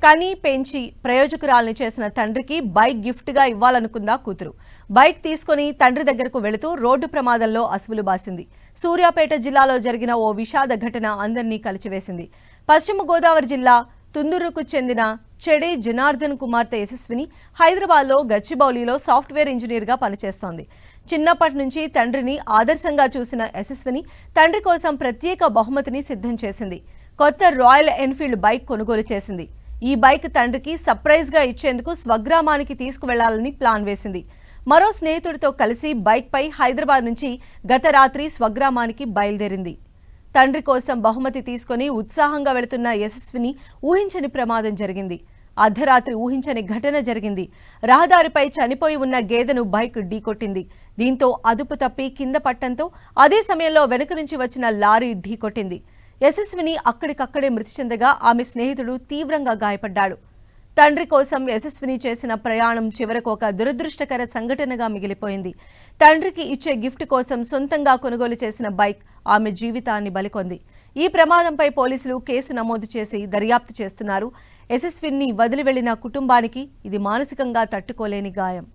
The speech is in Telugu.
కని పెంచి ప్రయోజకురాల్ని చేసిన తండ్రికి బైక్ గిఫ్ట్గా ఇవ్వాలనుకుందా కూతురు. బైక్ తీసుకుని తండ్రి దగ్గరకు వెళుతూ రోడ్డు ప్రమాదంలో అసువులు బాసింది. సూర్యాపేట జిల్లాలో జరిగిన ఓ విషాద ఘటన అందరినీ కలిచివేసింది. పశ్చిమ గోదావరి జిల్లా తుందూరుకు చెందిన చెడి జనార్దన్ కుమార్తె యశస్విని హైదరాబాద్లో గచ్చిబౌలిలో సాఫ్ట్వేర్ ఇంజనీర్గా పనిచేస్తోంది. చిన్నప్పటి నుంచి తండ్రిని ఆదర్శంగా చూసిన యశస్విని తండ్రి కోసం ప్రత్యేక బహుమతిని సిద్ధం చేసింది. కొత్త రాయల్ ఎన్ఫీల్డ్ బైక్ కొనుగోలు చేసింది. ఈ బైక్ తండ్రికి సర్ప్రైజ్గా ఇచ్చేందుకు స్వగ్రామానికి తీసుకువెళ్లాలని ప్లాన్ వేసింది. మరో స్నేహితుడితో కలిసి బైక్పై హైదరాబాద్ నుంచి గత రాత్రి స్వగ్రామానికి బయలుదేరింది. తండ్రి కోసం బహుమతి తీసుకుని ఉత్సాహంగా వెళుతున్న యశస్విని ఊహించని ప్రమాదం జరిగింది. అర్ధరాత్రి ఊహించని ఘటన జరిగింది. రహదారిపై చనిపోయి ఉన్న గేదెను బైక్ ఢీకొట్టింది. దీంతో అదుపు తప్పి కింద పట్టడంతో అదే సమయంలో వెనుక నుంచి వచ్చిన లారీ ఢీకొట్టింది. యశస్విని అక్కడికక్కడే మృతి చెందగా ఆమె స్నేహితుడు తీవ్రంగా గాయపడ్డాడు. తండ్రి కోసం యశస్విని చేసిన ప్రయాణం చివరకు ఒక దురదృష్టకర సంఘటనగా మిగిలిపోయింది. తండ్రికి ఇచ్చే గిఫ్ట్ కోసం సొంతంగా కొనుగోలు చేసిన బైక్ ఆమె జీవితాన్ని బలికొంది. ఈ ప్రమాదంపై పోలీసులు కేసు నమోదు చేసి దర్యాప్తు చేస్తున్నారు. యశస్విని వదిలి వెళ్లిన కుటుంబానికి ఇది మానసికంగా తట్టుకోలేని గాయం.